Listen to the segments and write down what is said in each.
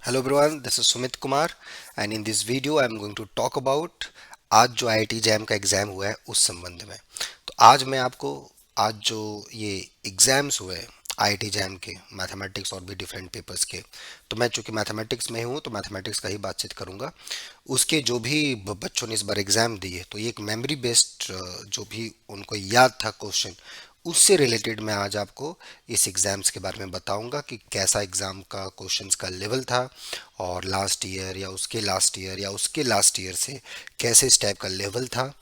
Hello everyone, this is Sumit Kumar and in this video I am going to talk about आज जो IIT jam का exam हुआ है उस संबंध में। तो आज मैं आपको आज जो ये एग्ज़ाम्स हुए आईआईटी जैम के मैथमेटिक्स और भी डिफरेंट पेपर्स के, तो मैं चूंकि मैथमेटिक्स में हूँ तो मैथमेटिक्स का ही बातचीत करूँगा। उसके जो भी बच्चों ने इस बार एग्ज़ाम दिए तो ये एक मेमोरी बेस्ड जो भी उनको याद था क्वेश्चन, उससे रिलेटेड मैं आज आपको इस एग्ज़ाम्स के बारे में बताऊंगा कि कैसा एग्ज़ाम का क्वेश्चंस का लेवल था और लास्ट ईयर या उसके लास्ट ईयर या उसके लास्ट ईयर से कैसे इस टाइप का लेवल था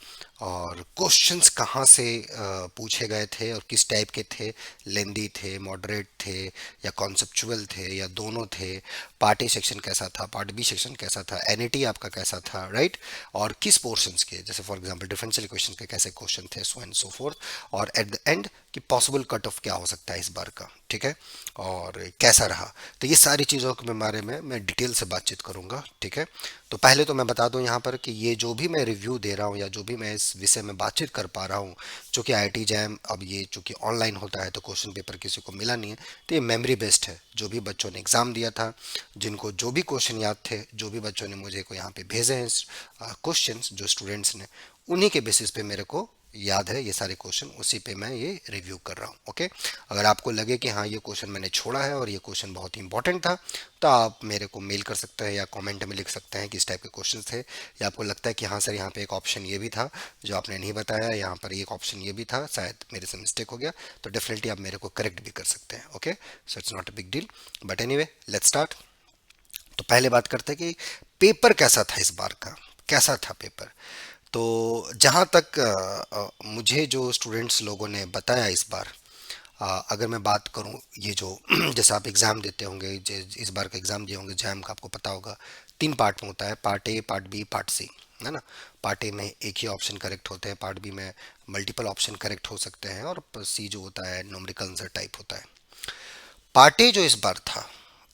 और क्वेश्चंस कहाँ से पूछे गए थे और किस टाइप के थे, लेंदी थे, मॉडरेट थे या कॉन्सेप्चुअल थे या दोनों थे, पार्ट ए सेक्शन कैसा था, पार्ट बी सेक्शन कैसा था, एनईटी आपका कैसा था, राइट, और किस पोर्शंस के, जैसे फॉर एग्जांपल डिफरेंशियल इक्वेशन के कैसे क्वेश्चन थे, सो एंड सो फोर्थ, और एट द एंड कि पॉसिबल कट ऑफ क्या हो सकता है इस बार का, ठीक है, और कैसा रहा। तो ये सारी चीज़ों के बारे में मैं डिटेल से बातचीत करूंगा, ठीक है। तो पहले तो मैं बता दूं यहाँ पर कि ये जो भी मैं रिव्यू दे रहा हूँ या जो भी मैं इस विषय में बातचीत कर पा रहा हूँ, चूँकि आईआईटी जैम अब ये चूँकि ऑनलाइन होता है तो क्वेश्चन पेपर किसी को मिला नहीं है, तो ये मेमोरी बेस्ड है। जो भी बच्चों ने एग्ज़ाम दिया था, जिनको जो भी क्वेश्चन याद थे, जो भी बच्चों ने मुझे को यहाँ पे भेजे हैं क्वेश्चंस, जो स्टूडेंट्स ने, उन्हीं के बेसिस पे मेरे को याद है ये सारे क्वेश्चन, उसी पे मैं ये रिव्यू कर रहा हूँ, ओके। अगर आपको लगे कि हाँ ये क्वेश्चन मैंने छोड़ा है और ये क्वेश्चन बहुत ही इंपॉर्टेंट था, तो आप मेरे को मेल कर सकते हैं या कमेंट में लिख सकते हैं कि इस टाइप के क्वेश्चन थे, या आपको लगता है कि हाँ सर यहाँ पे एक ऑप्शन ये भी था जो आपने नहीं बताया, यहाँ पर एक ऑप्शन ये भी था, शायद मेरे से मिस्टेक हो गया, तो डेफिनेटली आप मेरे को करेक्ट भी कर सकते हैं, okay. So it's not a big deal, but anyway let's start. तो पहले बात करते हैं कि पेपर कैसा था इस बार का, कैसा था पेपर। तो जहाँ तक मुझे जो स्टूडेंट्स लोगों ने बताया इस बार, अगर मैं बात करूँ ये जो जैसे आप एग्ज़ाम देते होंगे, इस बार का एग्ज़ाम दिए होंगे जैम का, आपको पता होगा तीन पार्ट में होता है, part A, part B, part C, है ना। पार्ट ए में एक ही ऑप्शन करेक्ट होते हैं, पार्ट बी में मल्टीपल ऑप्शन करेक्ट हो सकते हैं, और सी जो होता है न्यूमेरिकल आंसर टाइप होता है। पार्ट ए जो इस बार था,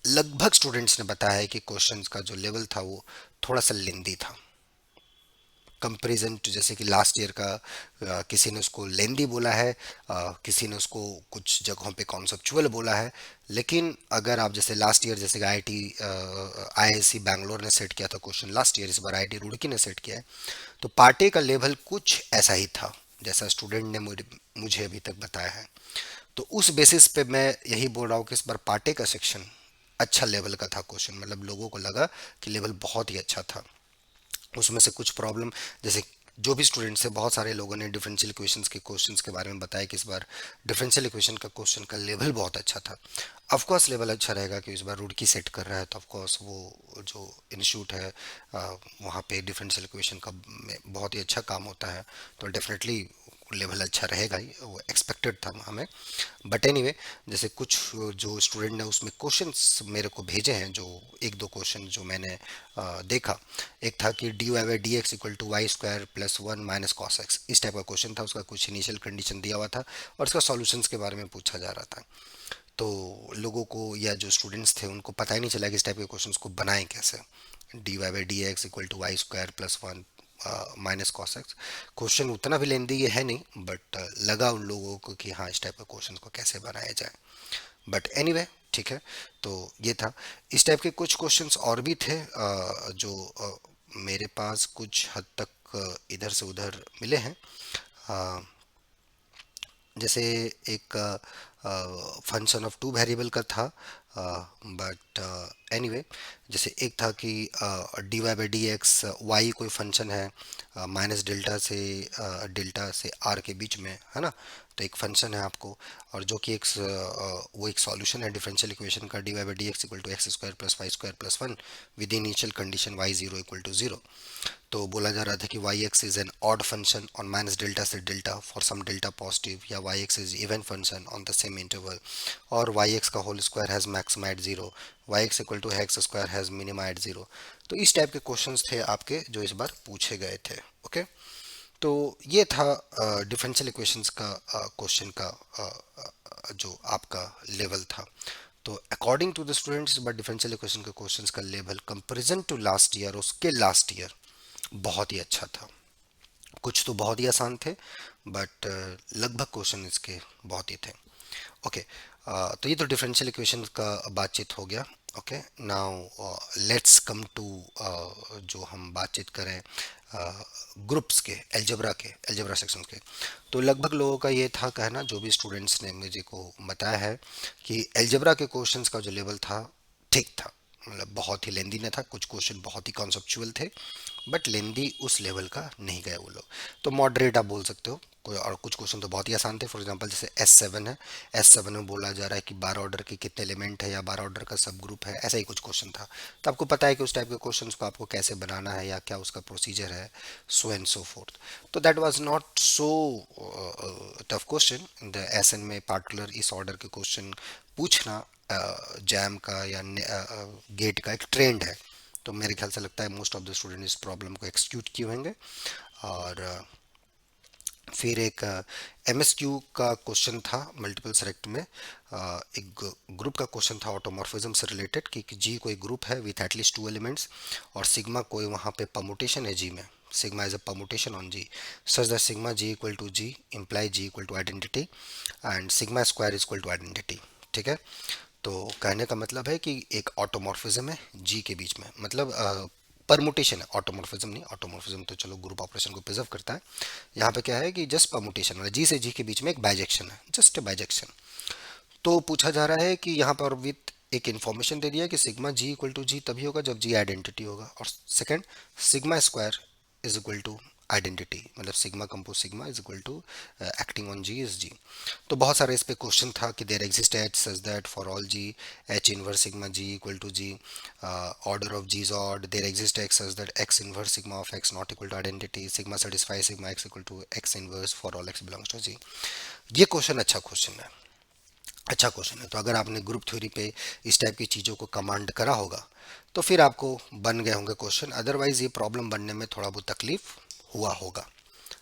लगभग स्टूडेंट्स ने बताया है कि क्वेश्चंस का जो लेवल था वो थोड़ा सा लेंदी था कंपेरिजन टू, जैसे कि लास्ट ईयर का किसी ने उसको लेंदी बोला है, किसी ने उसको कुछ जगहों पे कॉन्सेप्चुअल बोला है। लेकिन अगर आप जैसे लास्ट ईयर, जैसे आईआईटी आईआईसी बैंगलोर ने सेट किया था क्वेश्चन लास्ट ईयर, इस बार आईआईटी रुड़की ने सेट किया है, तो पार्ट ए का लेवल कुछ ऐसा ही था जैसा स्टूडेंट ने मुझे अभी तक बताया है। तो उस बेसिस पे मैं यही बोल रहा हूँ कि इस बार पार्ट ए का सेक्शन अच्छा लेवल का था क्वेश्चन, मतलब लोगों को लगा कि लेवल बहुत ही अच्छा था। उसमें से कुछ प्रॉब्लम, जैसे जो भी स्टूडेंट्स थे, बहुत सारे लोगों ने डिफरेंशियल इक्वेशंस के क्वेश्चंस के बारे में बताया कि इस बार डिफरेंशियल इक्वेशन का क्वेश्चन का लेवल बहुत अच्छा था। ऑफ कोर्स लेवल अच्छा रहेगा कि इस बार रुड़की सेट कर रहा है, तो ऑफ कोर्स वो जो इंस्टीट्यूट है वहाँ पे डिफरेंशियल इक्वेशन का में बहुत ही अच्छा काम होता है, तो डेफिनेटली लेवल अच्छा रहेगा ही, वो एक्सपेक्टेड था हमें। बट एनीवे, जैसे कुछ जो स्टूडेंट ने उसमें क्वेश्चंस मेरे को भेजे हैं, जो एक दो क्वेश्चन जो मैंने देखा, एक था कि d Y by D x equal to y square plus one minus cos x, इस टाइप का क्वेश्चन था। उसका कुछ इनिशियल कंडीशन दिया हुआ था और इसका सॉल्यूशंस के बारे में पूछा जा रहा था। तो लोगों को या जो स्टूडेंट्स थे उनको पता ही नहीं चला कि इस टाइप के क्वेश्चंस को बनाएं कैसे। D Y by D x equal to y square plus one minus cos x, question उतना भी लेंदी ये है नहीं, बट लगा उन लोगों को कि हाँ इस टाइप के क्वेश्चन को कैसे बनाया जाए। बट एनीवे, ठीक है। तो ये था, इस टाइप के कुछ क्वेश्चंस और भी थे जो मेरे पास कुछ हद तक इधर से उधर मिले हैं। अ, जैसे एक फंक्शन ऑफ टू वेरिएबल का था, बट एनीवे, जैसे एक था कि d Y by D x, y कोई फंक्शन है माइनस डेल्टा से आर के बीच में, है ना। तो एक फंक्शन है आपको, और जो कि वो एक सॉल्यूशन है डिफरेंशियल इक्वेशन का, D Y by D x equal to x square plus Y square plus one with initial condition Y zero equal to zero. तो बोला जा रहा था कि Y X is an odd function on minus delta से delta for some delta positive, या Y X is even function on the same interval, और Y X का whole square has maxima at zero, Y x equal to x square has minima at zero. तो इस type के questions थे आपके जो इस बार पूछे गए थे, ओके। तो ये था डिफरेंशियल इक्वेशंस का क्वेश्चन का जो आपका लेवल था। तो according to the students, but differential equation के क्वेश्चंस का level comparison to last year, उसके लास्ट ईयर बहुत ही अच्छा था। कुछ तो बहुत ही आसान थे, बट लगभग क्वेश्चन इसके बहुत ही थे, ओके। तो ये तो डिफरेंशियल इक्वेशन का बातचीत हो गया। Okay, now let's come to, जो हम बातचीत करें ग्रुप्स के, अलजेब्रा सेक्शन के। तो लगभग लोगों का ये था कहना, जो भी स्टूडेंट्स ने मुझे को बताया है, कि अलजेब्रा के क्वेश्चंस का जो लेवल था ठीक था, मतलब बहुत ही लेंदी न था, कुछ क्वेश्चन बहुत ही कॉन्सेप्चुअल थे, बट लेंदी उस लेवल का नहीं गए वो लोग। तो मॉडरेट आप बोल सकते हो कोई, और कुछ क्वेश्चन तो बहुत ही आसान थे। फॉर एग्जांपल जैसे S7 है, S7 में बोला जा रहा है कि 12 ऑर्डर के कितने एलिमेंट है या 12 ऑर्डर का सब ग्रुप है, ऐसा ही कुछ क्वेश्चन था। तो आपको पता है कि उस टाइप के क्वेश्चंस को आपको कैसे बनाना है या क्या उसका प्रोसीजर है, सो एंड सो फोर्थ। तो that was not so tough question in the SN में पार्टिकुलर इस ऑर्डर के क्वेश्चन पूछना। जैम का या गेट का एक ट्रेंड है, तो मेरे ख्याल से लगता है मोस्ट ऑफ द स्टूडेंट इस प्रॉब्लम को एक्सक्यूट किए होंगे। और फिर एक MSQ का क्वेश्चन था मल्टीपल सेलेक्ट में, एक ग्रुप का क्वेश्चन था ऑटोमॉर्फिज्म से रिलेटेड, कि जी कोई ग्रुप है विथ एटलीस्ट टू एलिमेंट्स, और सिग्मा कोई वहाँ पे परमुटेशन है जी में, sigma is a permutation on G, such that sigma G equal to G imply G equal to identity and sigma square is equal to identity. ठीक है, तो कहने का मतलब है कि एक ऑटोमॉर्फिज्म है जी के बीच में, मतलब परमुटेशन है, ऑटोमॉर्फिज्म नहीं। ऑटोमॉर्फिज्म तो चलो ग्रुप ऑपरेशन को प्रिजर्व करता है, यहाँ पे क्या है कि जस्ट परमुटेशन, मतलब जी से जी के बीच में एक बाइजेक्शन है, जस्ट बाइजेक्शन। तो पूछा जा रहा है कि यहाँ पर विथ एक इन्फॉर्मेशन दे दिया कि sigma G equal to G तभी होगा जब जी आइडेंटिटी होगा, और second sigma square is equal to identity, मतलब sigma compose sigma is equal to acting on G is G. तो बहुत सारे इस पे क्वेश्चन था कि there exist H such that for all G H inverse sigma G equal to G, order of G is odd, there exist X such that X inverse sigma of X not equal to identity, sigma satisfy sigma X equal to X inverse for all X belongs to G. ये question अच्छा question है, अच्छा question है। तो अगर आपने group theory पे इस टाइप की चीज़ों को कमांड करा होगा तो फिर आपको बन गए होंगे क्वेश्चन, अदरवाइज ये प्रॉब्लम बनने में थोड़ा बहुत तकलीफ हुआ होगा।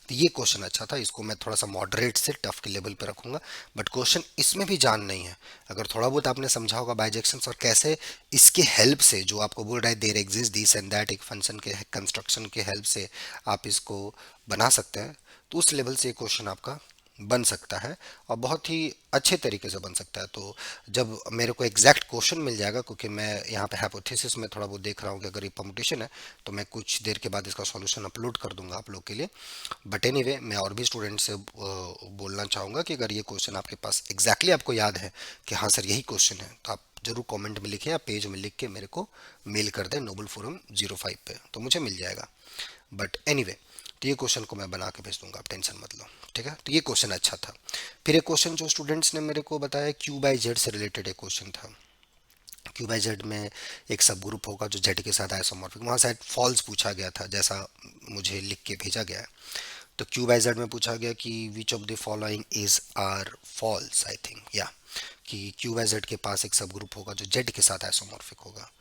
तो ये क्वेश्चन अच्छा था, इसको मैं थोड़ा सा मॉडरेट से टफ के लेवल पे रखूंगा, बट क्वेश्चन इसमें भी जान नहीं है। अगर थोड़ा बहुत आपने समझा होगा बाइजेक्शंस और कैसे इसके हेल्प से, जो आपको बोल रहा है there exist this and that, एक फंक्शन के कंस्ट्रक्शन के हेल्प से आप इसको बना सकते हैं, तो उस लेवल से क्वेश्चन आपका बन सकता है, और बहुत ही अच्छे तरीके से बन सकता है। तो जब मेरे को एग्जैक्ट क्वेश्चन मिल जाएगा, क्योंकि मैं यहाँ पे हाइपोथेसिस में थोड़ा बहुत देख रहा हूँ कि अगर ये परमुटेशन है, तो मैं कुछ देर के बाद इसका सॉल्यूशन अपलोड कर दूंगा आप लोग के लिए। बट एनीवे, मैं और भी स्टूडेंट से बोलना चाहूँगा कि अगर ये क्वेश्चन आपके पास एग्जैक्टली आपको याद है कि हाँ सर यही क्वेश्चन है, तो आप जरूर कमेंट में लिखें या पेज में लिख के मेरे को मेल कर दें नोबल फोरम 05 पे, तो मुझे मिल जाएगा। बट एनीवे, तो ये क्वेश्चन को मैं बना के भेज दूंगा, आप टेंशन मत लो। ठीक है, तो ये क्वेश्चन अच्छा था। फिर एक क्वेश्चन जो स्टूडेंट्स ने मेरे को बताया, क्यू बाई जेड से रिलेटेड एक क्वेश्चन था। क्यू बाई जेड में एक सब ग्रुप होगा जो जेड के साथ आइसोमॉर्फिक, वहाँ शायद फॉल्स पूछा गया था जैसा मुझे लिख के भेजा गया है। तो क्यू बाई जेड में पूछा गया कि which of the following is are false, I think, या कि क्यू बाई जेड के पास एक सब ग्रुप होगा जो जेड के साथ आइसोमॉर्फिक होगा।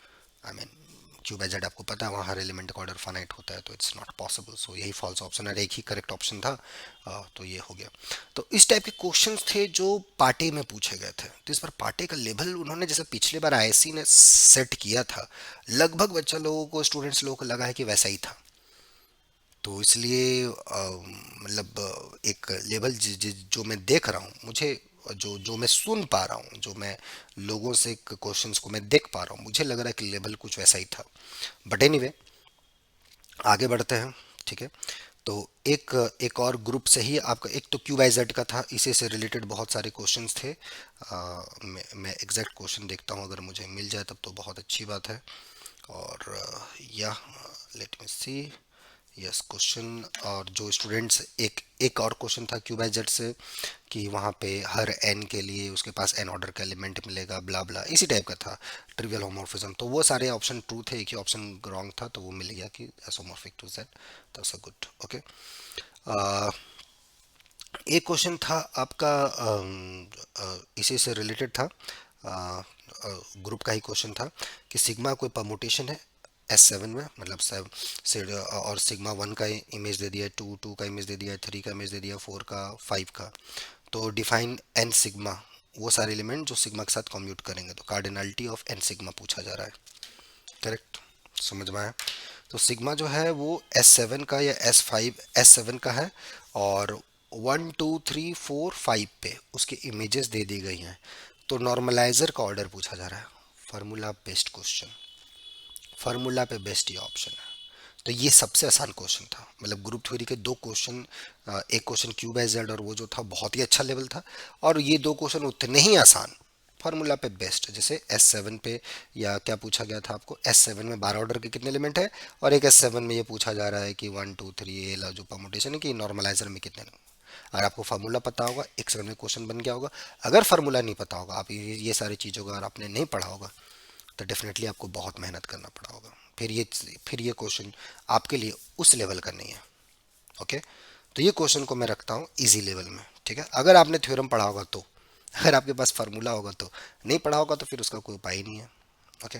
I mean Q by Z आपको पता है वहाँ हर एलिमेंट का ऑर्डर फाइनाइट होता है, तो इट्स नॉट पॉसिबल। सो यही फॉल्स ऑप्शन है, एक ही करेक्ट ऑप्शन था। तो ये हो गया। तो इस टाइप के क्वेश्चंस थे जो पार्टे में पूछे गए थे। तो इस बार पार्टे का लेवल उन्होंने, जैसे पिछले बार आईएससी ने सेट किया था, लगभग बच्चा लोगों को, स्टूडेंट्स लोगों को लगा है कि वैसा ही था। तो इसलिए मतलब एक लेवल जो मैं देख रहा हूँ, मुझे जो जो मैं सुन पा रहा हूँ, जो मैं लोगों से क्वेश्चंस को मैं देख पा रहा हूँ, मुझे लग रहा है कि लेवल कुछ वैसा ही था। बट एनीवे, आगे बढ़ते हैं। ठीक है, तो एक एक और ग्रुप से ही आपका, एक तो क्यू बाई जेड का था, इसी से रिलेटेड बहुत सारे क्वेश्चंस थे। मैं एग्जैक्ट क्वेश्चन देखता हूँ, अगर मुझे मिल जाए तब तो बहुत अच्छी बात है। और या लेट मी सी, यस क्वेश्चन, और जो स्टूडेंट्स, एक एक और क्वेश्चन था क्यू बाई जेड से, कि वहाँ पे हर एन के लिए उसके पास एन ऑर्डर का एलिमेंट मिलेगा, ब्ला ब्ला, इसी टाइप का था, ट्रिवियल होमोमॉर्फिज्म। तो वो सारे ऑप्शन ट्रू थे, एक ही ऑप्शन रॉन्ग था, तो वो मिल गया कि isomorphic to Z. That's a good, okay. एक क्वेश्चन था आपका, इसी से रिलेटेड था, ग्रुप का ही क्वेश्चन था, कि सिग्मा कोई परमुटेशन है S7 में, मतलब सब से, और सिग्मा वन का इमेज दे दिया है, टू टू का इमेज दे दिया है, थ्री का इमेज दे दिया है, फोर का, फाइव का। तो डिफाइन एन सिग्मा, वो सारे एलिमेंट जो सिग्मा के साथ कम्यूट करेंगे, तो कार्डिनलिटी ऑफ एन सिग्मा पूछा जा रहा है। करेक्ट, समझ में आया। तो सिग्मा जो है वो S7 का या S7 का है, और 1 2 3 4 5 पे उसके इमेजेस दे दी गई हैं। तो नॉर्मलाइजर का ऑर्डर पूछा जा रहा है, फार्मूला बेस्ड क्वेश्चन, फार्मूला पे बेस्ड ये ऑप्शन है। तो ये सबसे आसान क्वेश्चन था, मतलब ग्रुप थ्योरी के दो क्वेश्चन, एक क्वेश्चन क्यू बाय जेड और वो जो था बहुत ही अच्छा लेवल था, और ये दो क्वेश्चन उतने ही आसान फार्मूला पे बेस्ड। जैसे S7 पे या क्या पूछा गया था आपको, S7 में 12 ऑर्डर के कितने एलिमेंट है, और एक S7 में ये पूछा जा रहा है कि 1 2 3 ये जो परमुटेशन है कि नॉर्मलाइजर में कितने। अगर आपको फार्मूला पता होगा, एक सेकंड में क्वेश्चन बन गया होगा। अगर फार्मूला नहीं पता होगा, आप ये सारी चीज़ों का अगर आपने नहीं पढ़ा होगा, तो डेफिनेटली आपको बहुत मेहनत करना पड़ा होगा। फिर ये क्वेश्चन आपके लिए उस लेवल का नहीं है। ओके, तो ये क्वेश्चन को मैं रखता हूँ इजी लेवल में, ठीक है। अगर आपने थ्योरम पढ़ा होगा तो, अगर आपके पास फार्मूला होगा तो, नहीं पढ़ा होगा तो फिर उसका कोई उपाय ही नहीं है। Okay,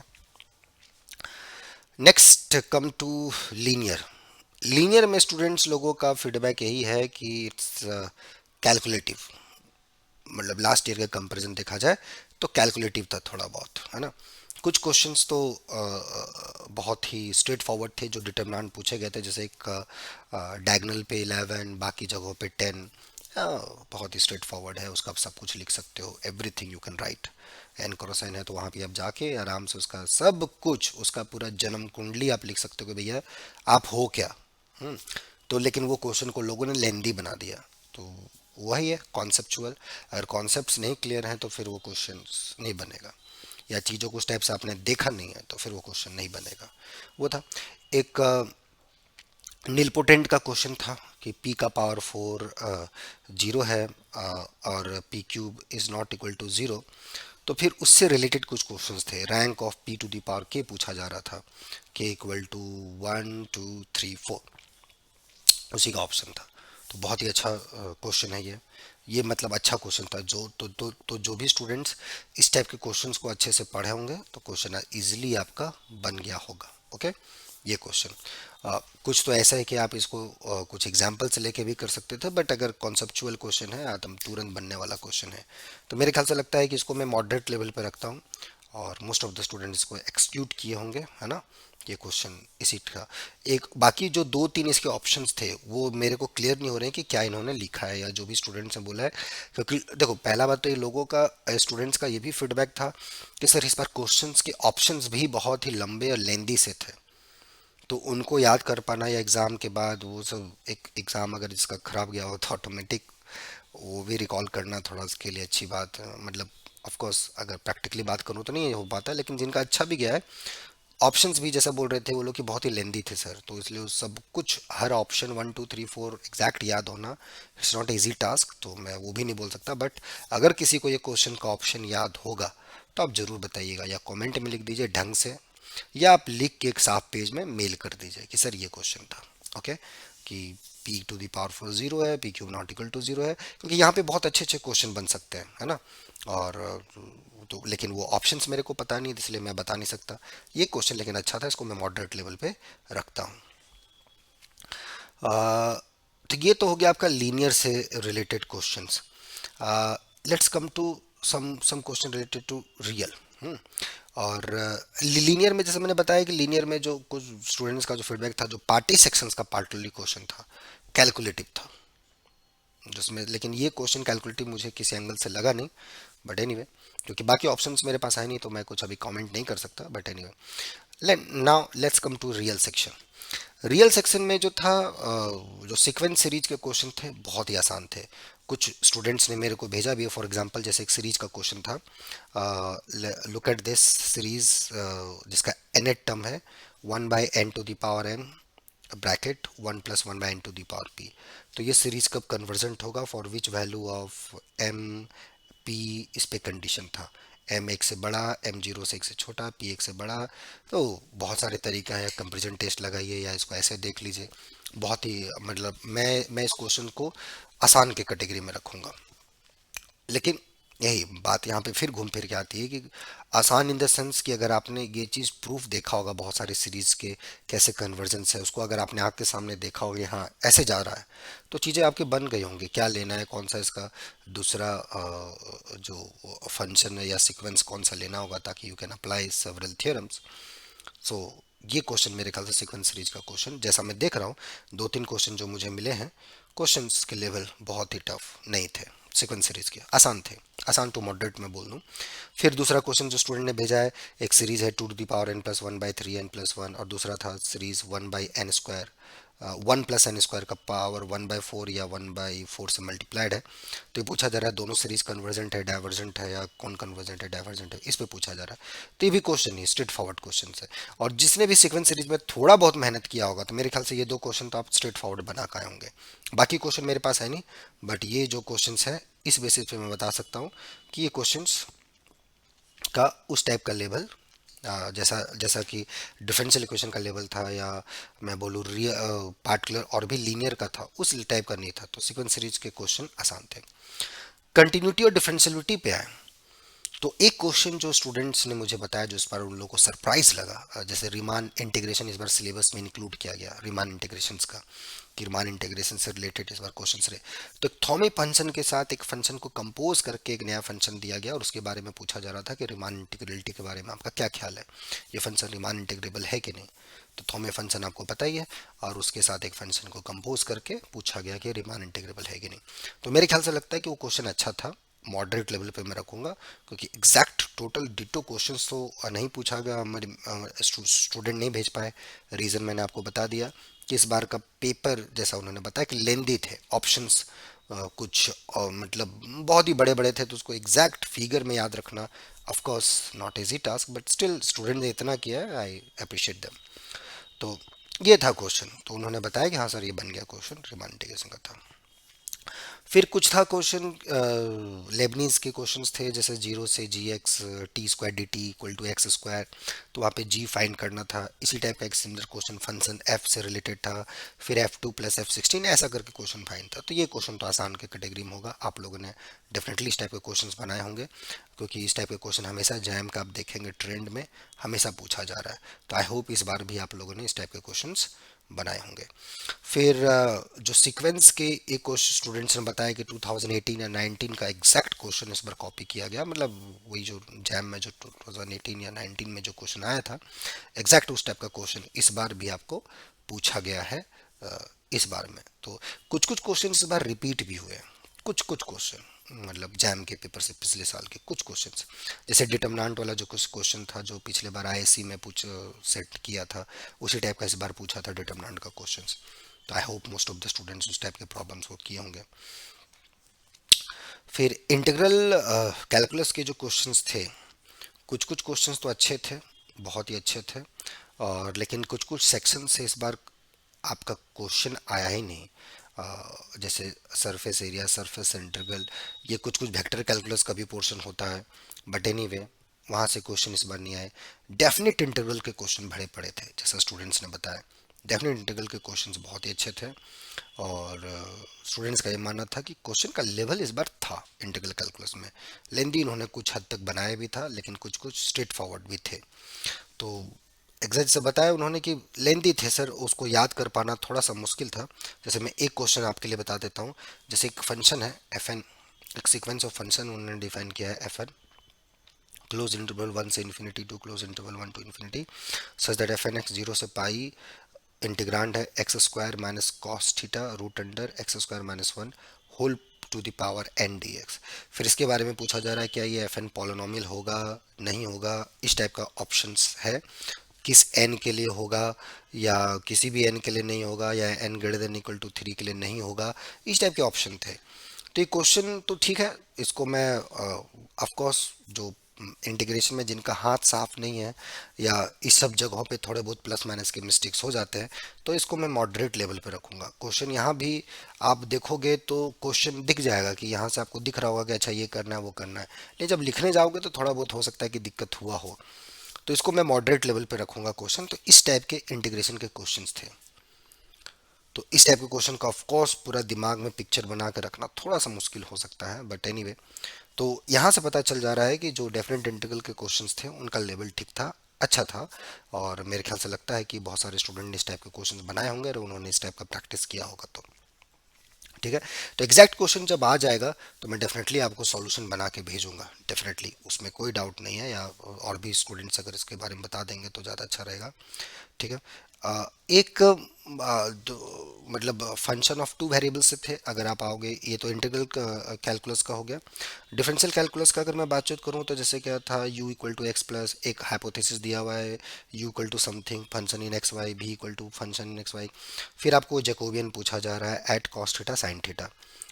next come to linear. Linear में स्टूडेंट्स लोगों का फीडबैक यही है कि इट्स कैलकुलेटिव, मतलब लास्ट ईयर का कंपैरिजन देखा जाए तो कैलकुलेटिव था थोड़ा बहुत, है ना। कुछ क्वेश्चंस तो बहुत ही स्ट्रेट फॉरवर्ड थे जो डिटरमिनेंट पूछे गए थे, जैसे एक डायगोनल पे 11, बाकी जगहों पे 10। बहुत ही स्ट्रेट फॉरवर्ड है, उसका आप सब कुछ लिख सकते हो, everything you can write. N cosine है तो वहाँ पे आप जाके आराम से उसका सब कुछ, उसका पूरा जन्म कुंडली आप लिख सकते हो कि भैया आप हो क्या। हम्म, तो लेकिन वो क्वेश्चन को लोगों ने लेंदी बना दिया। तो वही है कॉन्सेप्चुअल, अगर कॉन्सेप्ट्स नहीं क्लियर हैं तो फिर वो क्वेश्चन नहीं बनेगा, या चीज़ों को स्टेप से आपने देखा नहीं है तो फिर वो क्वेश्चन नहीं बनेगा। वो था एक नीलपोटेंट का क्वेश्चन था कि p का पावर 4 जीरो है, और p cube is not equal to zero. तो फिर उससे रिलेटेड कुछ क्वेश्चंस थे, rank of p to the power k पूछा जा रहा था, k इक्वल टू 1 2 3 4, उसी का ऑप्शन था। तो बहुत ही अच्छा क्वेश्चन है ये मतलब अच्छा क्वेश्चन था। तो जो भी स्टूडेंट्स इस टाइप के क्वेश्चंस को अच्छे से पढ़े होंगे तो क्वेश्चन इजीली आपका बन गया होगा। ओके, ये क्वेश्चन कुछ तो ऐसा है कि आप इसको कुछ एग्जाम्पल से लेके भी कर सकते थे, बट अगर कॉन्सेप्चुअल क्वेश्चन है, आदम तुरंत बनने वाला क्वेश्चन है, तो मेरे ख्याल से लगता है कि इसको मैं मॉडरेट लेवल पे रखता हूँ, और मोस्ट ऑफ द स्टूडेंट इसको एक्सक्यूट किए होंगे, है ना। ये क्वेश्चन इसी का एक, बाकी जो दो तीन इसके ऑप्शंस थे वो मेरे को क्लियर नहीं हो रहे हैं कि क्या इन्होंने लिखा है या जो भी स्टूडेंट्स ने बोला है। क्योंकि देखो, पहला बात तो ये लोगों का, स्टूडेंट्स का ये भी फीडबैक था कि सर इस बार क्वेश्चंस के ऑप्शंस भी बहुत ही लंबे और लेंदी से थे, तो उनको याद कर पाना या एग्ज़ाम के बाद वो सब, एक एग्ज़ाम अगर जिसका खराब गया हो तो ऑटोमेटिक वो भी रिकॉल करना थोड़ा उसके लिए अच्छी बात है। मतलब ऑफ कोर्स अगर प्रैक्टिकली बात करूँ तो नहीं हो पाता, लेकिन जिनका अच्छा भी गया है, ऑप्शंस भी जैसा बोल रहे थे वो लोग कि बहुत ही लेंदी थे सर, तो इसलिए वो सब कुछ हर ऑप्शन 1 2 3 4 एग्जैक्ट याद होना इट्स नॉट इजी टास्क, तो मैं वो भी नहीं बोल सकता। बट अगर किसी को ये क्वेश्चन का ऑप्शन याद होगा तो आप ज़रूर बताइएगा, या कमेंट में लिख दीजिए ढंग से, या आप लिख के एक साफ पेज में मेल कर दीजिए कि सर ये क्वेश्चन था। ओके, कि p to the power 4 zero है, p cube not equal to zero है, क्योंकि यहाँ पे बहुत अच्छे अच्छे क्वेश्चन बन सकते हैं, है ना। और तो लेकिन वो ऑप्शंस मेरे को पता नहीं, इसलिए मैं बता नहीं सकता। ये क्वेश्चन लेकिन अच्छा था, इसको मैं मॉडरेट लेवल पे रखता हूँ। तो ये तो हो गया आपका लीनियर से related questions. Let's come to some question related to real. और लीनियर में जैसे मैंने बताया कि लीनियर में जो कुछ स्टूडेंट्स का जो फीडबैक था, जो पार्टी सेक्शंस का पार्टली क्वेश्चन था, कैलकुलेटिव था जिसमें, लेकिन ये क्वेश्चन कैलकुलेटिव मुझे किसी एंगल से लगा नहीं, बट एनीवे क्योंकि बाकी ऑप्शंस मेरे पास आए नहीं तो मैं कुछ अभी कमेंट नहीं कर सकता, but anyway now let's come to real section. Real section में जो था, जो सीक्वेंस सीरीज के क्वेश्चन थे बहुत ही आसान थे। कुछ स्टूडेंट्स ने मेरे को भेजा भी है, फॉर एग्जांपल जैसे एक सीरीज का क्वेश्चन था, लुक एट दिस सीरीज जिसका एनेट टर्म है 1/n⁴ ब्रैकेट 1 + 1/n⁴p। तो ये सीरीज कब कन्वर्जेंट होगा, for which value of m p, इस पे कंडीशन था m एक से बड़ा, m जीरो से एक से छोटा, p एक से बड़ा। तो बहुत सारे तरीके हैं, कंपेरिजन टेस्ट लगाइए या इसको ऐसे देख लीजिए। बहुत ही मतलब मैं इस क्वेश्चन को आसान के कैटेगरी में रखूंगा, लेकिन यही बात यहाँ पे फिर घूम फिर के आती है कि आसान इन द सेंस कि अगर आपने ये चीज़ प्रूफ देखा होगा बहुत सारे सीरीज के कैसे कन्वर्जेंस है, उसको अगर आपने आँख के सामने देखा होगा हाँ ऐसे जा रहा है, तो चीज़ें आपके बन गई होंगी, क्या लेना है, कौन सा इसका दूसरा जो फंक्शन है या सीक्वेंस कौन सा लेना होगा ताकि you can apply several theorems. So ये क्वेश्चन मेरे ख्याल से सीक्वेंस सीरीज का क्वेश्चन, जैसा मैं देख रहा हूँ दो तीन क्वेश्चन जो मुझे मिले हैं, क्वेश्चंस के लेवल बहुत ही टफ नहीं थे, सीक्वेंस सीरीज के आसान थे, आसान टू मॉडरेट में बोल दूँ। फिर दूसरा क्वेश्चन जो स्टूडेंट ने भेजा है, एक सीरीज है 2 to the power n+1/3 n+1, और दूसरा था सीरीज 1/n², 1+n² का पावर 1/4 या 1/4 से मल्टीप्लाइड है। तो ये पूछा जा रहा है दोनों सीरीज कन्वर्जेंट है, डाइवर्जेंट है, या कौन कन्वर्जेंट है डाइवर्जेंट है, इस पे पूछा जा रहा है। तो ये भी क्वेश्चन नहीं, स्ट्रेट फॉरवर्ड क्वेश्चन है। और जिसने भी सीक्वेंस सीरीज में थोड़ा बहुत मेहनत किया होगा, तो मेरे ख्याल से ये दो क्वेश्चन तो आप स्ट्रेट फॉरवर्ड बना के आए होंगे। बाकी क्वेश्चन मेरे पास है नहीं, बट ये जो क्वेश्चन है इस बेसिस पे मैं बता सकता हूँ कि ये क्वेश्चंस का उस टाइप का लेवल, जैसा जैसा कि डिफरेंशियल इक्वेशन का लेवल था, या मैं बोलूँ पार्टिकुलर और भी लीनियर का था, उस टाइप का नहीं था। तो सीक्वेंस सीरीज के क्वेश्चन आसान थे। कंटिन्यूटी और डिफरेंशियलिटी पे आए, तो एक क्वेश्चन जो स्टूडेंट्स ने मुझे बताया, जो इस बार उन लोगों को सरप्राइज लगा, जैसे रीमान इंटीग्रेशन इस बार सिलेबस में इंक्लूड किया गया, रीमान इंटीग्रेशंस का, कि रीमान इंटीग्रेशन से रिलेटेड इस बार क्वेश्चंस रहे। तो थॉमी फंक्शन के साथ एक फंक्शन को कंपोज करके एक नया फंक्शन दिया गया, और उसके बारे में पूछा जा रहा था कि रीमान इंटीग्रेबिलिटी के बारे में आपका क्या ख्याल है, ये फंक्शन रीमान इंटीग्रेबल है कि नहीं। तो थॉमी फंक्शन आपको पता ही है, और उसके साथ एक फंक्शन को कंपोज करके पूछा गया कि रीमान इंटीग्रेबल है कि नहीं। तो मेरे ख्याल से लगता है कि वो क्वेश्चन अच्छा था, मॉडरेट लेवल पे मैं रखूंगा, क्योंकि एग्जैक्ट टोटल डिटो क्वेश्चंस तो नहीं पूछा गया, हमारे स्टूडेंट नहीं भेज पाए। रीज़न मैंने आपको बता दिया कि इस बार का पेपर, जैसा उन्होंने बताया कि लेंदी थे ऑप्शंस, कुछ मतलब बहुत ही बड़े बड़े थे, तो उसको एग्जैक्ट फिगर में याद रखना of course not easy task, but still student ने इतना किया है, आई अप्रिशिएट देम। तो ये था क्वेश्चन, तो उन्होंने बताया कि हाँ सर ये बन गया क्वेश्चन, रिमान इंटीग्रेशन का था। फिर कुछ था क्वेश्चन, लेबनीज के क्वेश्चंस थे, जैसे 0 से gx t² dt = x², तो वहाँ पे g फाइंड करना था। इसी टाइप का एक सिमिलर क्वेश्चन फंक्शन f से रिलेटेड था, फिर f2 + f16 ऐसा करके क्वेश्चन फाइंड था। तो ये क्वेश्चन तो आसान के कैटेगरी में होगा, आप लोगों ने डेफिनेटली इस टाइप के क्वेश्चंस बनाए होंगे, क्योंकि इस टाइप के क्वेश्चन हमेशा जैम का आप देखेंगे ट्रेंड में हमेशा पूछा जा रहा है। तो आई होप इस बार भी आप लोगों ने इस टाइप के क्वेश्चंस बनाए होंगे। फिर जो सीक्वेंस के एक क्वेश्चन स्टूडेंट्स ने बताया कि 2018 या 19 का एग्जैक्ट क्वेश्चन इस बार कॉपी किया गया, मतलब वही जो जैम में जो 2018 या 19 में जो क्वेश्चन आया था, एग्जैक्ट उस टाइप का क्वेश्चन इस बार भी आपको पूछा गया है इस बार में। तो कुछ कुछ क्वेश्चन इस बार रिपीट भी हुए हैं, कुछ कुछ क्वेश्चन, मतलब जैम के पेपर से पिछले साल के कुछ क्वेश्चंस, जैसे डिटर्मिनेंट वाला जो कुछ क्वेश्चन था जो पिछले बार आईएससी में पूछ सेट किया था, उसी टाइप का इस बार पूछा था डिटर्मिनेंट का क्वेश्चंस। तो I hope most of the students उस टाइप के प्रॉब्लम्स को किए होंगे। फिर इंटीग्रल कैलकुलस के जो क्वेश्चंस थे, कुछ कुछ क्वेश्चंस तो अच्छे थे, बहुत ही अच्छे थे, और लेकिन कुछ कुछ सेक्शन से इस बार आपका क्वेश्चन आया ही नहीं। जैसे सरफेस एरिया, सरफेस इंटीग्रल, ये कुछ कुछ वेक्टर कैलकुलस का भी पोर्शन होता है, बट एनीवे वहाँ से क्वेश्चन इस बार नहीं आए। डेफिनेट इंटीग्रल के क्वेश्चन भरे पड़े थे, जैसा स्टूडेंट्स ने बताया, डेफिनेट इंटीग्रल के क्वेश्चंस बहुत ही अच्छे थे, और स्टूडेंट्स का ये मानना था कि क्वेश्चन का लेवल इस बार था इंटीग्रल कैलकुलस में। लेंदी इन्होंने कुछ हद तक बनाया भी था, लेकिन कुछ कुछ स्ट्रेट फॉरवर्ड भी थे। तो एग्जैक्ट से बताया उन्होंने कि लेंदी थे सर, उसको याद कर पाना थोड़ा सा मुश्किल था। जैसे मैं एक क्वेश्चन आपके लिए बता देता हूँ। जैसे एक फंक्शन है एफ एन, एक सीक्वेंस ऑफ फंक्शन उन्होंने डिफाइन किया है एफ एन, क्लोज इंटरवल 1 से ∞ to close interval 1 to ∞, such that F N X 0 से पाई, इंटीग्रांड है x² - cos θ √अंडर x² - 1 whole to the power n dx। फिर इसके बारे में पूछा जा रहा है क्या ये एफ एन पॉलिनॉमियल होगा, नहीं होगा, इस टाइप का ऑप्शंस है, किस n के लिए होगा, या किसी भी n के लिए नहीं होगा, या n > 3 के लिए नहीं होगा, इस टाइप के ऑप्शन थे। तो ये क्वेश्चन तो ठीक है, इसको मैं ऑफ कोर्स जो इंटीग्रेशन में जिनका हाथ साफ नहीं है, या इस सब जगहों पे थोड़े बहुत प्लस माइनस के मिस्टेक्स हो जाते हैं, तो इसको मैं मॉडरेट लेवल पे रखूंगा। क्वेश्चन यहाँ भी आप देखोगे तो क्वेश्चन दिख जाएगा कि यहाँ से आपको दिख रहा होगा कि अच्छा ये करना है वो करना है, नहीं जब लिखने जाओगे तो थोड़ा बहुत हो सकता है कि दिक्कत हुआ हो। तो इसको मैं मॉडरेट लेवल पे रखूंगा क्वेश्चन। तो इस टाइप के इंटीग्रेशन के क्वेश्चंस थे। तो इस टाइप के क्वेश्चन का ऑफ कोर्स पूरा दिमाग में पिक्चर बना के रखना थोड़ा सा मुश्किल हो सकता है, बट एनीवे तो यहाँ से पता चल जा रहा है कि जो डेफिनेट इंटीग्रल के क्वेश्चंस थे उनका लेवल ठीक था, अच्छा था। और मेरे ख्याल से लगता है कि बहुत सारे स्टूडेंट ने इस टाइप के क्वेश्चंस बनाए होंगे और उन्होंने इस टाइप का प्रैक्टिस किया होगा। तो ठीक है। तो एग्जैक्ट क्वेश्चन जब आ जाएगा तो मैं डेफिनेटली आपको सॉल्यूशन बना के भेजूंगा, डेफिनेटली उसमें कोई डाउट नहीं है, या और भी स्टूडेंट्स अगर इसके बारे में बता देंगे तो ज़्यादा अच्छा रहेगा। ठीक है। एक मतलब फंक्शन ऑफ टू वेरिएबल से थे। अगर आप आओगे, ये तो इंटीग्रल कैलकुलस का हो गया। डिफरेंशियल कैलकुलस का अगर मैं बातचीत करूँ तो जैसे क्या था, u equal to x plus एक हाइपोथेसिस दिया हुआ है, u equal to something function in x y, v equal to function in x y. फिर आपको जैकोबियन पूछा जा रहा है at cos theta sine theta,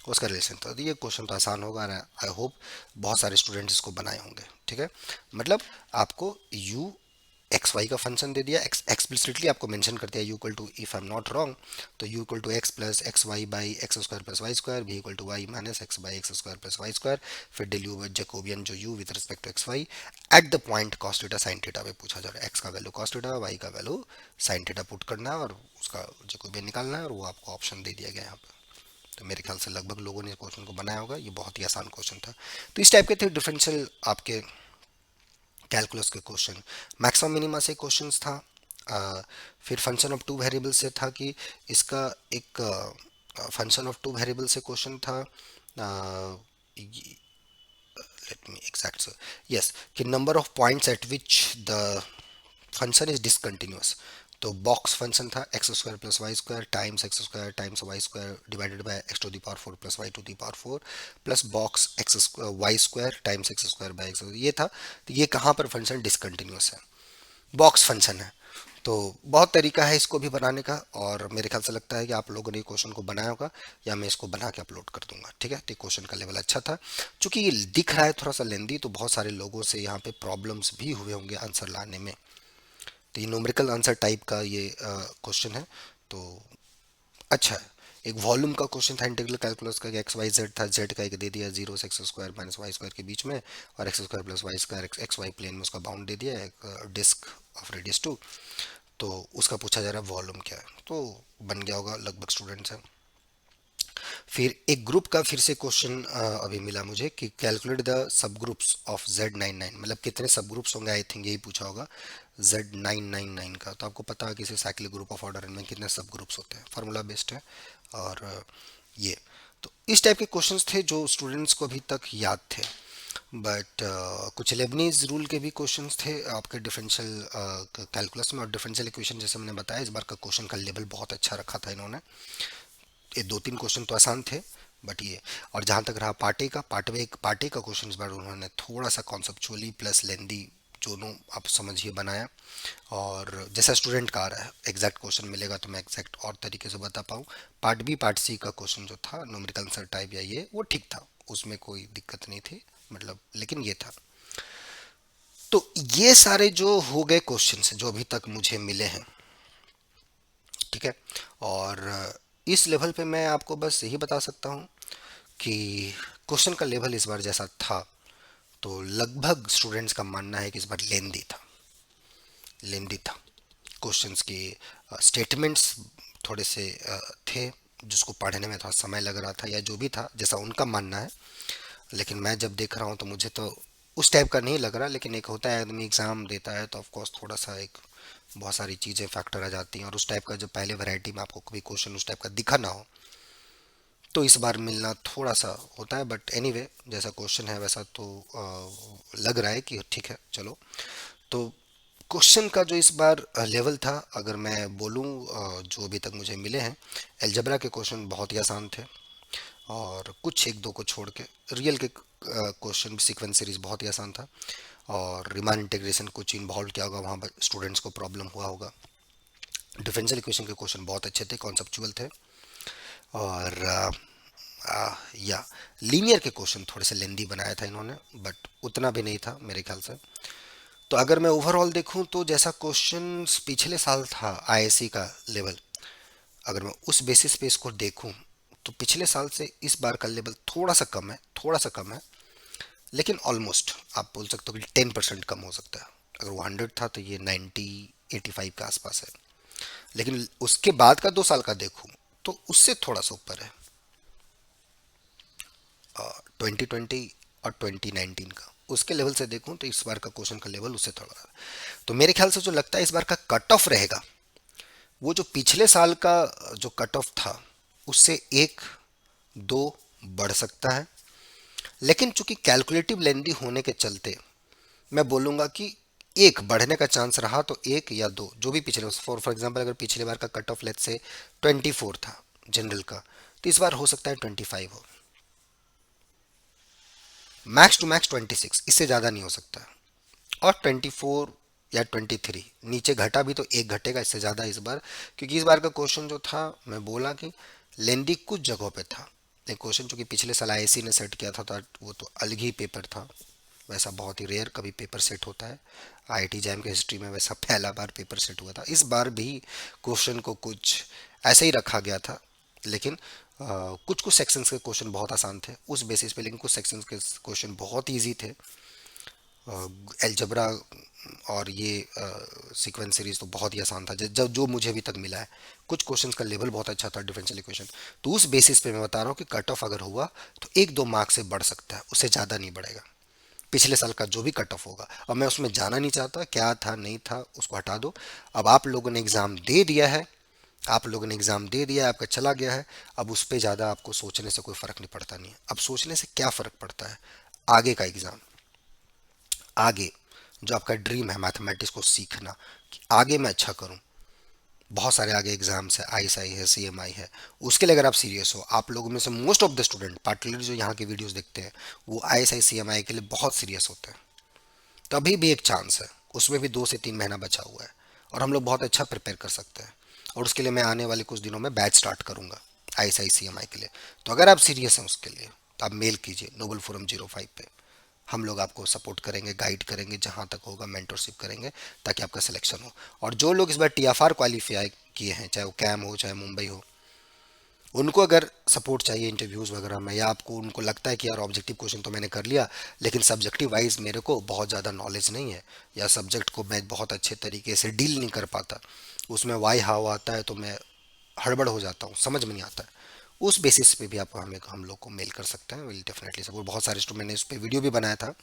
उसका रिलेशन था। तो ये क्वेश्चन तो आसान होगा, आई होप बहुत सारे स्टूडेंट्स इसको बनाए होंगे। ठीक है, मतलब आपको u एक्स वाई का फंक्शन दे दिया, एक्सप्लिसिटली आपको मेंशन कर दिया U equal to, if I am not wrong तो U equal to x plus X Y by X square plus Y square, V equal to Y minus X by X square plus Y square. फिर del U jacobian जो U with respect to X Y at the point cos theta sine theta पे पूछा जा रहा है। X का value cos theta, Y का value sine theta put करना है और उसका जैकोबियन निकालना है, और वो आपको ऑप्शन दे दिया गया यहाँ पे। तो मेरे ख्याल से लगभग लोगों ने क्वेश्चन को बनाया होगा, ये बहुत ही आसान क्वेश्चन था। तो इस टाइप के थे डिफरेंशियल आपके कैलकुलस के क्वेश्चन। मैक्सिमम मिनिमा से क्वेश्चंस था। फिर फंक्शन ऑफ टू वेरिएबल से था कि इसका एक फंक्शन ऑफ टू वेरिएबल से क्वेश्चन था। लेट मी एग्जैक्ट यस, कि number of points at which the function is discontinuous. तो बॉक्स फंक्शन था x square plus Y square times x square times y square divided by x to the power four plus y to the power four plus box x y square times x square by x, ये था। तो ये कहाँ पर function discontinuous है, box function है। तो बहुत तरीका है इसको भी बनाने का, और मेरे ख्याल से लगता है कि आप लोगों ने क्वेश्चन को बनाया होगा, या मैं इसको बना के अपलोड कर दूंगा। ठीक है, तो क्वेश्चन का लेवल अच्छा था। चूंकि ये दिख रहा है थोड़ा सा लेंदी, तो बहुत सारे लोगों से यहाँ पे प्रॉब्लम्स भी हुए होंगे आंसर लाने में। तो ये न्यूमेरिकल आंसर टाइप का ये क्वेश्चन है, तो अच्छा है। एक वॉल्यूम का क्वेश्चन था इंटीग्रल कैलकुलस का, एक्स वाई जेड था, जेड का एक दे दिया जीरो से x square minus y square के बीच में, और x square plus Y square x y plane में उसका बाउंड दे दिया, एक डिस्क ऑफ रेडियस टू। तो उसका पूछा जा रहा है वॉल्यूम क्या है, तो बन गया होगा लगभग स्टूडेंट्स हैं। फिर एक ग्रुप का फिर से क्वेश्चन अभी मिला मुझे कि calculate the sub groups of Z99, मतलब कितने सब ग्रुप्स होंगे, आई थिंक यही पूछा होगा Z999 का। तो आपको पता है कि इसे साइक्लिक ग्रुप ऑफ ऑर्डर में कितने सब ग्रुप्स होते हैं, फार्मूला बेस्ड है। और ये तो इस टाइप के क्वेश्चंस थे जो स्टूडेंट्स को अभी तक याद थे। बट कुछ लेबनीज रूल के भी क्वेश्चंस थे आपके डिफरेंशियल कैलकुलस में, और डिफरेंशियल इक्वेशन जैसे मैंने बताया इस बार का क्वेश्चन का लेवल बहुत अच्छा रखा था इन्होंने। ये दो तीन क्वेश्चन तो आसान थे, बट ये, और जहाँ तक रहा पार्टे का, पार्टे का क्वेश्चन इस बार उन्होंने थोड़ा सा कॉन्सेप्चुअली प्लस लेंदी दोनों आप समझिए बनाया। और जैसा स्टूडेंट का आ रहा है एग्जैक्ट क्वेश्चन मिलेगा तो मैं एग्जैक्ट और तरीके से बता पाऊँ। पार्ट बी पार्ट सी का क्वेश्चन जो था न्यूमेरिकल आंसर टाइप या ये, वो ठीक था, उसमें कोई दिक्कत नहीं थी, मतलब लेकिन ये था। तो ये सारे जो हो गए क्वेश्चंस जो अभी तक मुझे मिले हैं, ठीक है। और इस लेवल पे मैं आपको बस यही बता सकता हूँ कि क्वेश्चन का लेवल इस बार जैसा था, तो लगभग स्टूडेंट्स का मानना है कि इस बार लेंदी था, लेंदी था। क्वेश्चंस के स्टेटमेंट्स थोड़े से थे जिसको पढ़ने में थोड़ा समय लग रहा था, या जो भी था जैसा उनका मानना है। लेकिन मैं जब देख रहा हूँ तो मुझे तो उस टाइप का नहीं लग रहा, लेकिन एक होता है आदमी एग्ज़ाम देता है तो ऑफकोर्स थोड़ा सा एक बहुत सारी चीज़ें फैक्टर आ जाती हैं, और उस टाइप का जब पहले वैरायटी में आपको कभी क्वेश्चन उस टाइप का दिखा ना हो, तो इस बार मिलना थोड़ा सा होता है। बट एनीवे जैसा क्वेश्चन है वैसा तो लग रहा है कि ठीक है चलो। तो क्वेश्चन का जो इस बार लेवल था, अगर मैं बोलूँ जो अभी तक मुझे मिले हैं, अलजेब्रा के क्वेश्चन बहुत ही आसान थे, और कुछ एक दो को छोड़ के रियल के क्वेश्चन सीक्वेंस सीरीज बहुत ही आसान था। और रिमान इंटीग्रेशन कुछ इन्वॉल्व किया होगा वहाँ पर स्टूडेंट्स को प्रॉब्लम हुआ होगा। डिफरेंशियल इक्वेशन के क्वेश्चन बहुत अच्छे थे, कॉन्सेप्चुअल थे। और या लीनियर के क्वेश्चन थोड़े से लेंदी बनाया था इन्होंने, बट उतना भी नहीं था मेरे ख्याल से। तो अगर मैं ओवरऑल देखूं तो जैसा क्वेश्चन पिछले साल था आईएससी का लेवल, अगर मैं उस बेसिस पे इसको देखूं तो पिछले साल से इस बार का लेवल थोड़ा सा कम है, थोड़ा सा कम है। लेकिन ऑलमोस्ट आप बोल सकते हो कि 10% कम हो सकता है। अगर वो 100 था तो ये 90-85 के आसपास है। लेकिन उसके बाद का 2 साल का देखूं तो उससे थोड़ा सा ऊपर है, 2020 और 2019 का उसके लेवल से देखूं तो इस बार का क्वेश्चन का लेवल उससे थोड़ा। तो मेरे ख्याल से जो लगता है इस बार का कट ऑफ रहेगा, वो जो पिछले साल का जो कट ऑफ था उससे एक दो बढ़ सकता है। लेकिन चूंकि कैलकुलेटिव लेंदी होने के चलते मैं बोलूंगा कि एक बढ़ने का चांस रहा तो एक या दो, जो भी पिछले, फॉर एग्जांपल अगर पिछले बार का कट ऑफ लेट से 24 था जनरल का, तो इस बार हो सकता है 25 हो। मैक्स टू मैक्स 26, इससे ज़्यादा नहीं हो सकता। और 24 या 23 नीचे घटा भी तो एक घटेगा, इससे ज़्यादा इस बार, क्योंकि इस बार का क्वेश्चन जो था, मैं बोला कि लेंदी कुछ जगहों पे था। एक क्वेश्चन चूंकि पिछले साल आईएससी ने सेट किया था, तो वो तो अलग ही पेपर था। वैसा बहुत ही रेयर कभी पेपर सेट होता है। आईआईटी जैम के हिस्ट्री में वैसा पहला बार पेपर सेट हुआ था। इस बार भी क्वेश्चन को कुछ ऐसे ही रखा गया था, लेकिन कुछ कुछ सेक्शंस के क्वेश्चन बहुत आसान थे उस बेसिस पे, लेकिन कुछ सेक्शंस के क्वेश्चन बहुत इजी थे। एलजबरा और ये सीक्वेंस सीरीज तो बहुत ही आसान था, जब जो मुझे अभी तक मिला है। कुछ क्वेश्चंस का लेवल बहुत अच्छा था, डिफरेंशियल इक्वेशन। तो उस बेसिस पे मैं बता रहा हूँ कि कट ऑफ अगर हुआ तो एक दो मार्क्स से बढ़ सकता है, उससे ज़्यादा नहीं बढ़ेगा। पिछले साल का जो भी कट ऑफ होगा, अब मैं उसमें जाना नहीं चाहता, क्या था नहीं था उसको हटा दो। अब आप लोगों ने एग्ज़ाम दे दिया है, आप लोगों ने एग्ज़ाम दे दिया है, आपका चला गया है। अब उस पर ज़्यादा आपको सोचने से कोई फ़र्क नहीं पड़ता, नहीं है। अब सोचने से क्या फ़र्क पड़ता है, आगे का एग्ज़ाम, आगे जो आपका ड्रीम है मैथमेटिक्स को सीखना, कि आगे मैं अच्छा करूं। बहुत सारे आगे एग्जाम्स है, आईएसआई है, सीएमआई है। उसके लिए अगर आप सीरियस हो, आप लोगों में से most of the student particularly जो यहाँ के वीडियोस देखते हैं, वो आईएसआई सीएमआई के लिए बहुत सीरियस होते हैं। तभी भी एक चांस है, उसमें भी 2 से 3 महीना बचा हुआ है, और हम लोग बहुत अच्छा प्रिपेयर कर सकते हैं। और उसके लिए मैं आने वाले कुछ दिनों में बैच स्टार्ट करूंगा आईएसआई सीएमआई के लिए। तो अगर आप सीरियस हैं उसके लिए, तो आप मेल कीजिए नोबल फोरम 05 पे। हम लोग आपको सपोर्ट करेंगे, गाइड करेंगे, जहां तक होगा मेंटरशिप करेंगे, ताकि आपका सिलेक्शन हो। और जो लोग इस बार टीएफआर क्वालिफाई किए हैं, चाहे वो कैम हो चाहे मुंबई हो, उनको अगर सपोर्ट चाहिए इंटरव्यूज़ वगैरह में, या आपको उनको लगता है कि यार ऑब्जेक्टिव क्वेश्चन तो मैंने कर लिया, लेकिन सब्जेक्टिव वाइज मेरे को बहुत ज़्यादा नॉलेज नहीं है, या सब्जेक्ट को मैं बहुत अच्छे तरीके से डील नहीं कर पाता, उसमें वाई हाव आता है तो मैं हड़बड़ हो जाता हूँ, समझ में नहीं आता है, उस बेसिस पे भी आप हमें हम लोग को मेल कर सकते हैं। Will definitely support. बहुत सारे स्टूडेंट ने इस पर वीडियो भी बनाया था,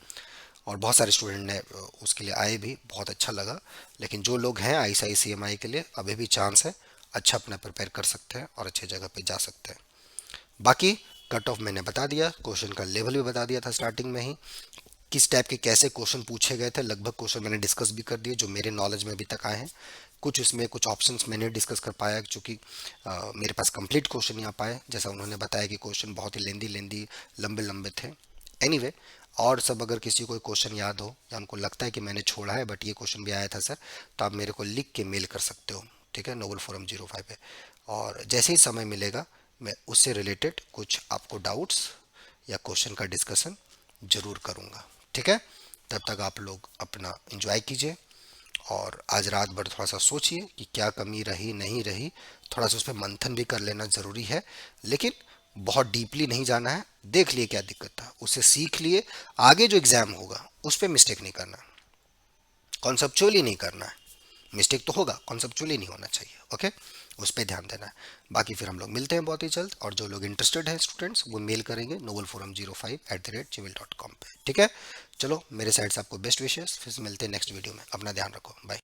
और बहुत सारे स्टूडेंट ने उसके लिए आए भी, बहुत अच्छा लगा। लेकिन जो लोग हैं आईसीआईसीएमआई के लिए, अभी भी चांस है, अच्छा अपना प्रिपेयर कर सकते हैं और अच्छे जगह पे जा सकते हैं। बाकी कट ऑफ मैंने बता दिया, क्वेश्चन का लेवल भी बता दिया था स्टार्टिंग में ही, किस टाइप के कैसे क्वेश्चन पूछे गए थे। लगभग क्वेश्चन मैंने डिस्कस भी कर दिए जो मेरे नॉलेज में अभी तक आए हैं। कुछ इसमें कुछ ऑप्शंस मैंने डिस्कस कर पाया, क्योंकि मेरे पास कंप्लीट क्वेश्चन नहीं आ पाए, जैसा उन्होंने बताया कि क्वेश्चन बहुत ही लेंदी लेंदी लंबे लंबे थे। एनीवे, और सब अगर किसी को क्वेश्चन याद हो या उनको लगता है कि मैंने छोड़ा है बट ये क्वेश्चन भी आया था सर, तो आप मेरे को लिख के मेल कर सकते हो, ठीक है, नोबल फोरम 05 पे। और जैसे ही समय मिलेगा, मैं उससे रिलेटेड कुछ आपको डाउट्स या क्वेश्चन का डिस्कशन जरूर करूँगा, ठीक है। तब तक आप लोग अपना एंजॉय कीजिए, और आज रात भर थोड़ा सा सोचिए कि क्या कमी रही नहीं रही, थोड़ा सा उस पर मंथन भी कर लेना ज़रूरी है। लेकिन बहुत डीपली नहीं जाना है, देख लिए क्या दिक्कत था, उससे सीख लिए, आगे जो एग्ज़ाम होगा उस पर मिस्टेक नहीं करना, कॉन्सेप्चुअली नहीं करना है। मिस्टेक तो होगा, कॉन्सेप्चुअली नहीं होना चाहिए, ओके। उस पर ध्यान देना है। बाकी फिर हम लोग मिलते हैं बहुत ही जल्द, और जो लोग इंटरेस्टेड हैं स्टूडेंट्स, वो मेल करेंगे novelforum05@gmail.com पे, ठीक है। चलो, मेरे साइड से आपको बेस्ट विशेस, फिर मिलते हैं नेक्स्ट वीडियो में। अपना ध्यान रखो, बाय।